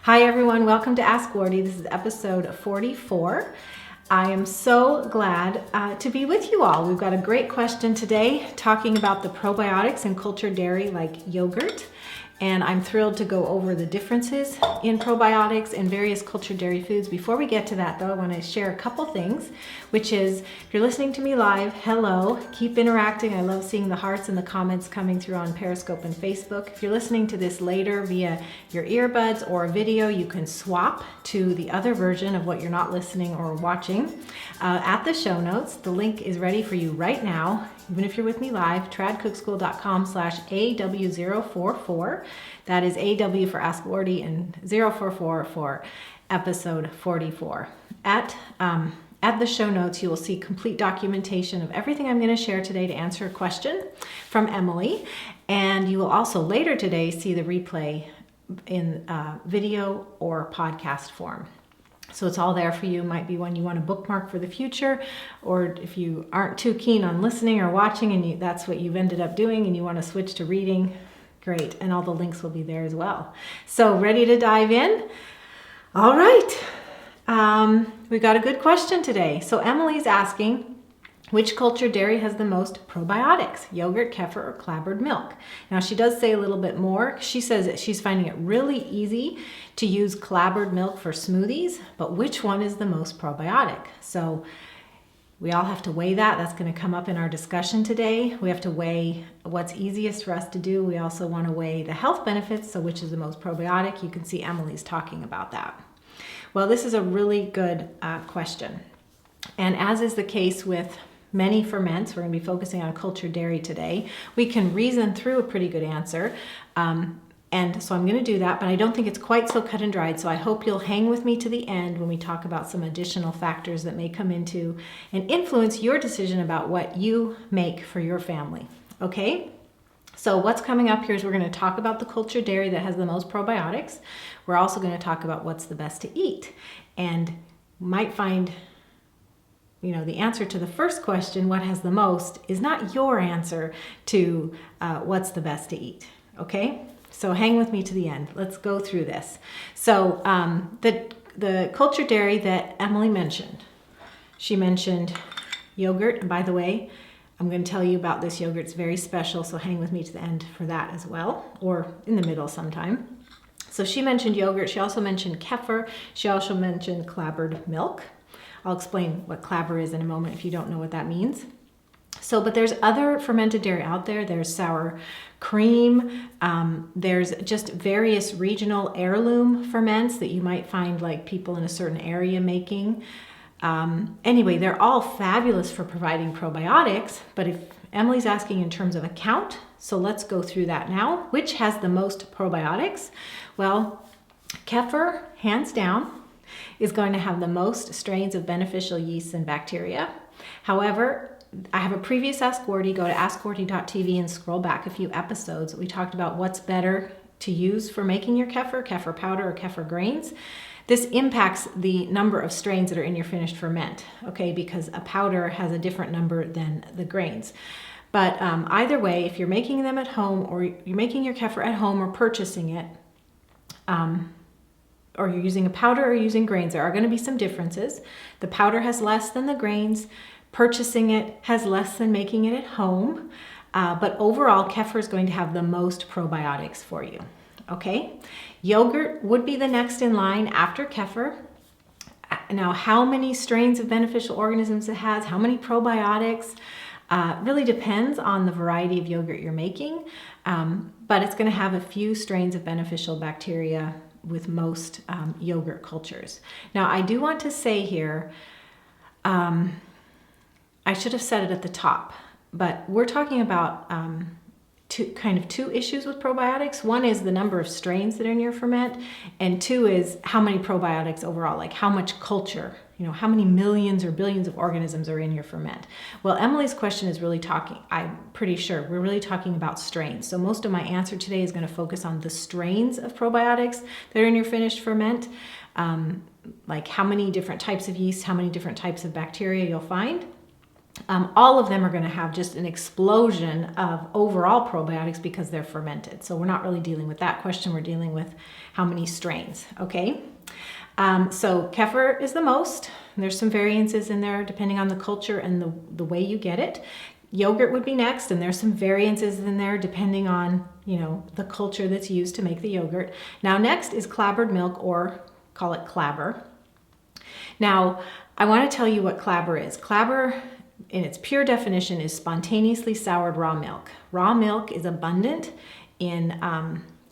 Hi everyone, welcome to Ask Wardee. This is episode 44. I am so glad to be with you all. We've got a great question today talking about the probiotics in cultured dairy like yogurt. And I'm thrilled to go over the differences in probiotics in various cultured dairy foods. Before we get to that though, I want to share a couple things, which is if you're listening to me live, hello, keep interacting. I love seeing the hearts and the comments coming through on Periscope and Facebook. If you're listening to this later via your earbuds or a video, you can swap to the other version of what you're not listening or watching at the show notes. The link is ready for you right now. Even if you're with me live, tradcookschool.com/AW044. That is AW for Ask Wardee and 044 for episode 44. At the show notes, you will see complete documentation of everything I'm going to share today to answer a question from Emily. And you will also later today see the replay in video or podcast form. So it's all there for you. It might be one you want to bookmark for the future, or if you aren't too keen on listening or watching and that's what you've ended up doing and you want to switch to reading, great. And all the links will be there as well. So ready to dive in? All right. We've got a good question today. So Emily's asking, which cultured dairy has the most probiotics, yogurt, kefir, or clabbered milk? Now she does say a little bit more. She says that she's finding it really easy to use clabbered milk for smoothies, but which one is the most probiotic? So we all have to weigh that. That's going to come up in our discussion today. We have to weigh what's easiest for us to do. We also want to weigh the health benefits, so which is the most probiotic. You can see Emily's talking about that. Well, this is a really good question. And as is the case with many ferments, we're going to be focusing on cultured dairy today. We can reason through a pretty good answer. And so I'm going to do that, but I don't think it's quite so cut and dried. So I hope you'll hang with me to the end when we talk about some additional factors that may come into and influence your decision about what you make for your family. Okay? So what's coming up here is we're going to talk about the cultured dairy that has the most probiotics. We're also going to talk about what's the best to eat. And you might find the answer to the first question, what has the most, is not your answer to what's the best to eat, okay? So hang with me to the end. Let's go through this. So the cultured dairy that Emily mentioned, she mentioned yogurt. And by the way, I'm going to tell you about this yogurt. It's very special, so hang with me to the end for that as well, or in the middle sometime. So she mentioned yogurt. She also mentioned kefir. She also mentioned clabbered milk. I'll explain what clabber is in a moment if you don't know what that means. So, but there's other fermented dairy out there. There's sour cream. There's just various regional heirloom ferments that you might find like people in a certain area making. Anyway, they're all fabulous for providing probiotics, but if Emily's asking in terms of a count, so let's go through that now. Which has the most probiotics? Well, kefir, hands down, is going to have the most strains of beneficial yeasts and bacteria. However, I have a previous Ask Wardee. Go to askwardee.tv and scroll back a few episodes. We talked about what's better to use for making your kefir powder or kefir grains. This impacts the number of strains that are in your finished ferment, okay, because a powder has a different number than the grains. But either way, if you're making them at home or you're making your kefir at home or purchasing it, or you're using a powder or using grains, there are going to be some differences. The powder has less than the grains. Purchasing it has less than making it at home. But overall, kefir is going to have the most probiotics for you. Okay? Yogurt would be the next in line after kefir. Now, how many strains of beneficial organisms it has, how many probiotics, really depends on the variety of yogurt you're making. But it's going to have a few strains of beneficial bacteria with most yogurt cultures. Now, I do want to say here, I should have said it at the top, but we're talking about two issues with probiotics. One is the number of strains that are in your ferment, and two is how many probiotics overall, like how much culture, how many millions or billions of organisms are in your ferment. Well, Emily's question is really talking, I'm pretty sure, we're really talking about strains. So most of my answer today is going to focus on the strains of probiotics that are in your finished ferment, like how many different types of yeast, how many different types of bacteria you'll find. all of them are going to have just an explosion of overall probiotics because they're fermented. So we're not really dealing with that question. We're dealing with how many strains, okay? So Kefir is the most. There's some variances in there depending on the culture and the way you get it. Yogurt would be next, and there's some variances in there depending on, the culture that's used to make the yogurt. Now next is clabbered milk, or call it clabber. Now, I want to tell you what clabber is. Clabber, in its pure definition, is spontaneously soured raw milk. Raw milk is abundant in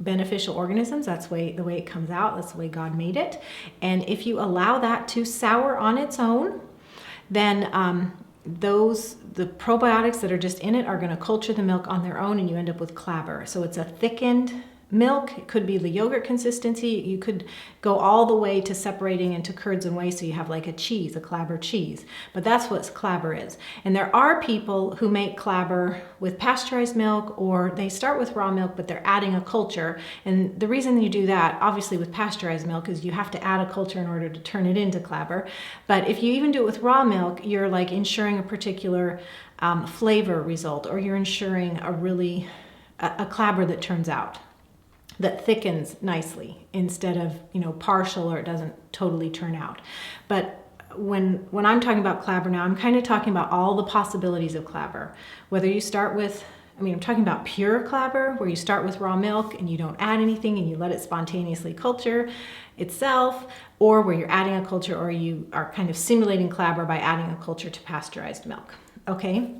beneficial organisms. That's the way it comes out. That's the way God made it. And if you allow that to sour on its own, then the probiotics that are just in it are going to culture the milk on their own, and you end up with clabber. So it's a thickened milk. It could be the yogurt consistency. You could go all the way to separating into curds and whey, so you have like a cheese, a clabber cheese. But that's what clabber is. And there are people who make clabber with pasteurized milk, or they start with raw milk, but they're adding a culture. And the reason you do that, obviously with pasteurized milk, is you have to add a culture in order to turn it into clabber. But if you even do it with raw milk, you're like ensuring a particular flavor result, or you're ensuring a clabber that turns out, that thickens nicely instead of, partial, or it doesn't totally turn out. But when I'm talking about clabber now, I'm kind of talking about all the possibilities of clabber. Whether you start with, I'm talking about pure clabber, where you start with raw milk and you don't add anything and you let it spontaneously culture itself, or where you're adding a culture, or you are kind of simulating clabber by adding a culture to pasteurized milk. Okay?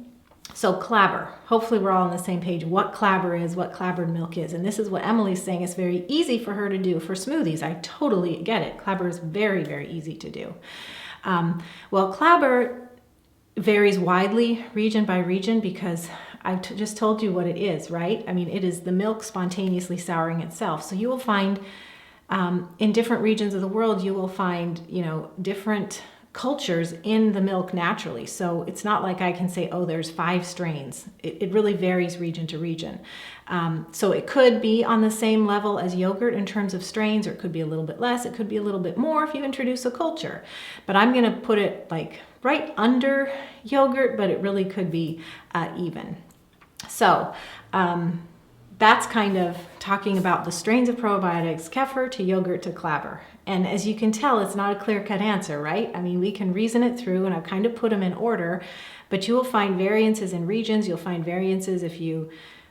So clabber, hopefully we're all on the same page, what clabber is, what clabbered milk is. And this is what Emily's saying is very easy for her to do for smoothies. I totally get it. Clabber is very, very easy to do. Well, clabber varies widely region by region, because I just told you what it is, right? It is the milk spontaneously souring itself. So you will find in different regions of the world, you will find, different cultures in the milk naturally. So it's not like I can say, oh, there's 5 strains. It really varies region to region. So it could be on the same level as yogurt in terms of strains, or it could be a little bit less. It could be a little bit more if you introduce a culture. But I'm going to put it like right under yogurt, but it really could be even. So that's kind of talking about the strains of probiotics, Kefir to yogurt to clabber. And as you can tell, it's not a clear-cut answer, right? We can reason it through, and I've kind of put them in order, but you will find variances in regions. You'll find variances if you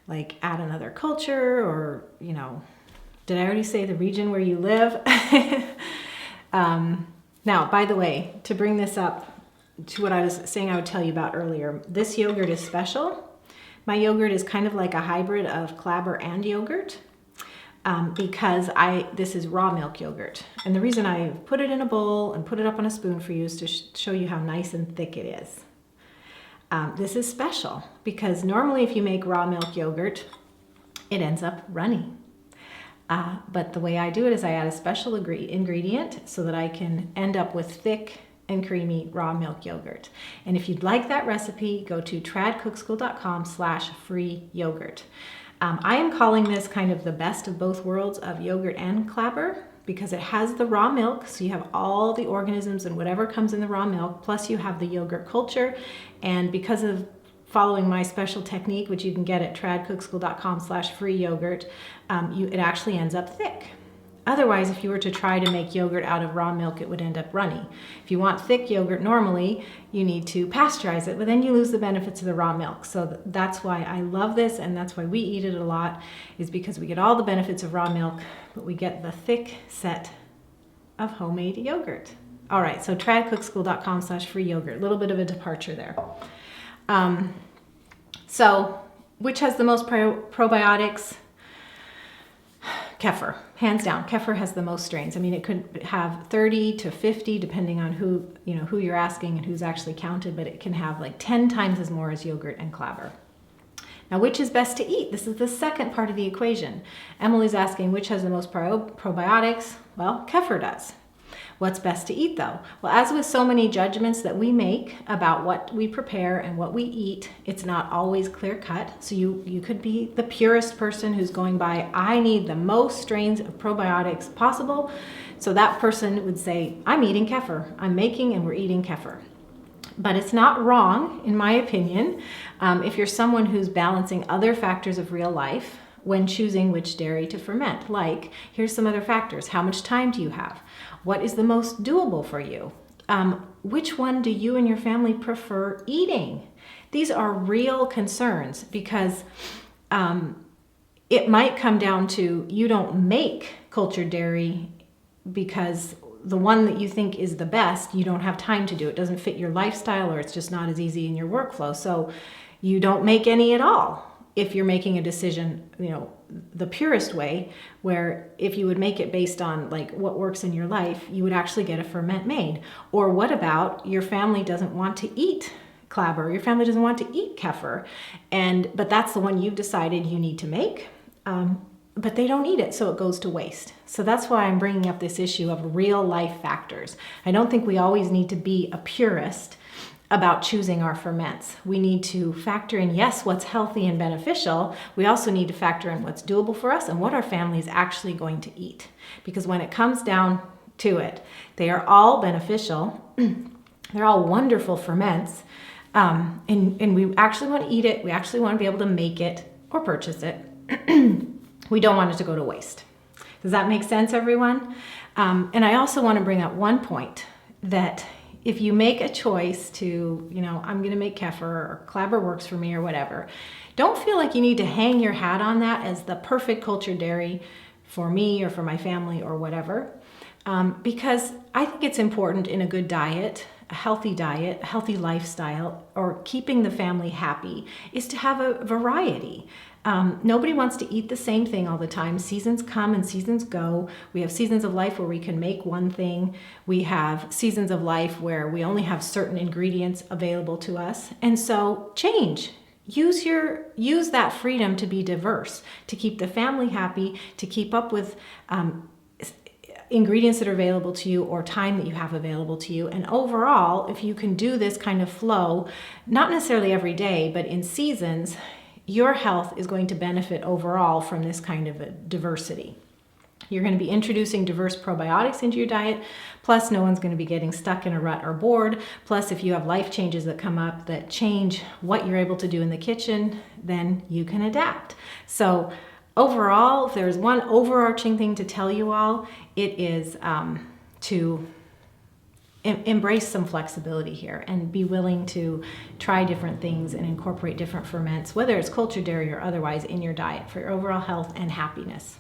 like add another culture, or, did I already say the region where you live? Now, by the way, to bring this up to what I was saying I would tell you about earlier, this yogurt is special. My yogurt is kind of like a hybrid of clabber and yogurt, because this is raw milk yogurt. And the reason I put it in a bowl and put it up on a spoon for you is to show you how nice and thick it is. This is special because normally if you make raw milk yogurt, it ends up runny. But the way I do it is I add a special ingredient so that I can end up with thick and creamy raw milk yogurt. And if you'd like that recipe, go to tradcookschool.com/free yogurt. I am calling this kind of the best of both worlds of yogurt and clabber, because it has the raw milk, so you have all the organisms and whatever comes in the raw milk, plus you have the yogurt culture. And because of following my special technique, which you can get at tradcookschool.com/free yogurt, it actually ends up thick. Otherwise, if you were to try to make yogurt out of raw milk, it would end up runny. If you want thick yogurt, normally you need to pasteurize it, but then you lose the benefits of the raw milk. So that's why I love this, and that's why we eat it a lot, is because we get all the benefits of raw milk, but we get the thick set of homemade yogurt. All right, so tradcookschool.com/free yogurt. A little bit of a departure there. So which has the most probiotics? Kefir, hands down. Kefir has the most strains. It could have 30 to 50 depending on who you're asking and who's actually counted, but it can have like 10 times as more as yogurt and clabber. Now, which is best to eat? This is the second part of the equation. Emily's asking which has the most probiotics? Well, Kefir does. What's best to eat though? Well, as with so many judgments that we make about what we prepare and what we eat, it's not always clear cut. So you could be the purest person who's going by, I need the most strains of probiotics possible. So that person would say, I'm eating Kefir. I'm making and we're eating Kefir. But it's not wrong, in my opinion, if you're someone who's balancing other factors of real life when choosing which dairy to ferment. Like, here's some other factors. How much time do you have? What is the most doable for you? Which one do you and your family prefer eating? These are real concerns because it might come down to you don't make cultured dairy because the one that you think is the best, you don't have time to do. It doesn't fit your lifestyle, or it's just not as easy in your workflow. So you don't make any at all if you're making a decision, the purest way, where if you would make it based on like what works in your life, you would actually get a ferment made. Or what about your family doesn't want to eat clabber, your family doesn't want to eat kefir, but that's the one you've decided you need to make. But they don't eat it, so it goes to waste. So that's why I'm bringing up this issue of real life factors. I don't think we always need to be a purist about choosing our ferments. We need to factor in, yes, what's healthy and beneficial. We also need to factor in what's doable for us and what our family is actually going to eat. Because when it comes down to it, they are all beneficial. They're all wonderful ferments. And we actually want to eat it. We actually want to be able to make it or purchase it. We don't want it to go to waste. Does that make sense, everyone? And I also want to bring up one point, that if you make a choice to, I'm going to make kefir, or clabber works for me, or whatever, don't feel like you need to hang your hat on that as the perfect cultured dairy for me or for my family or whatever. Because I think it's important in a good diet, a healthy lifestyle, or keeping the family happy, is to have a variety. Nobody wants to eat the same thing all the time. Seasons come and seasons go. We have seasons of life where we can make one thing. We have seasons of life where we only have certain ingredients available to us. And so change. Use that freedom to be diverse, to keep the family happy, to keep up with ingredients that are available to you or time that you have available to you. And overall, if you can do this kind of flow, not necessarily every day, but in seasons, your health is going to benefit overall from this kind of a diversity. You're going to be introducing diverse probiotics into your diet, plus no one's going to be getting stuck in a rut or bored. Plus, if you have life changes that come up that change what you're able to do in the kitchen, then you can adapt. So overall, if there's one overarching thing to tell you all, it is to embrace some flexibility here and be willing to try different things and incorporate different ferments, whether it's cultured dairy or otherwise, in your diet for your overall health and happiness.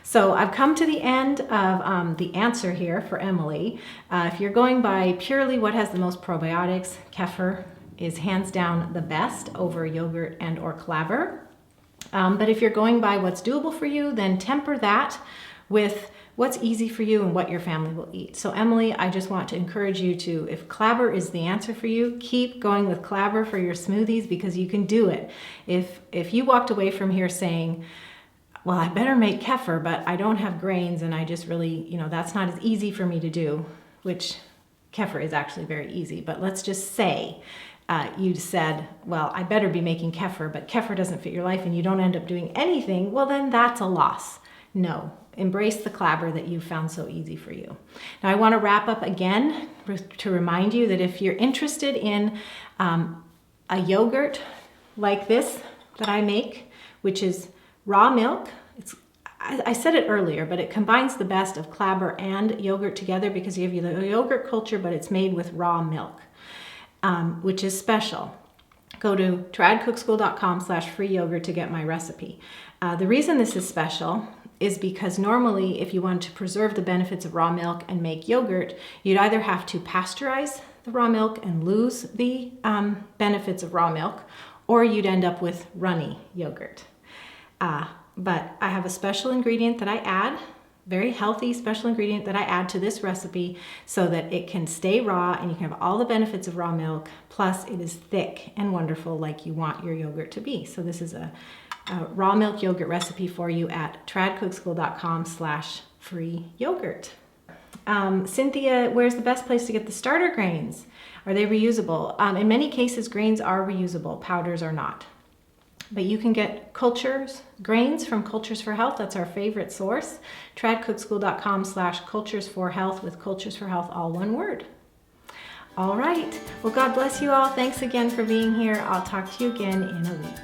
So I've come to the end of the answer here for Emily. If you're going by purely what has the most probiotics, kefir is hands down the best over yogurt and or clabber. But if you're going by what's doable for you, then temper that with what's easy for you and what your family will eat. So Emily, I just want to encourage you to, if clabber is the answer for you, keep going with clabber for your smoothies, because you can do it. If you walked away from here saying, well, I better make kefir, but I don't have grains and I just really, that's not as easy for me to do, which kefir is actually very easy. But let's just say you said, well, I better be making kefir, but kefir doesn't fit your life and you don't end up doing anything, well, then that's a loss. No. Embrace the clabber that you found so easy for you. Now, I want to wrap up again to remind you that if you're interested in a yogurt like this that I make, which is raw milk, I said it earlier, but it combines the best of clabber and yogurt together, because you have the yogurt culture, but it's made with raw milk, which is special. Go to tradcookschool.com/free yogurt to get my recipe. The reason this is special is because normally if you want to preserve the benefits of raw milk and make yogurt, you'd either have to pasteurize the raw milk and lose the benefits of raw milk, or you'd end up with runny yogurt. But I have a special ingredient that I add, very healthy special ingredient that I add to this recipe so that it can stay raw and you can have all the benefits of raw milk, plus it is thick and wonderful like you want your yogurt to be. So this is a raw milk yogurt recipe for you at tradcookschool.com/free yogurt. Cynthia, where's the best place to get the starter grains? Are they reusable? In many cases, grains are reusable, powders are not. But you can get grains from Cultures for Health. That's our favorite source. tradcookschool.com/cultures for health, with cultures for health, all one word. All right. Well, God bless you all. Thanks again for being here. I'll talk to you again in a week.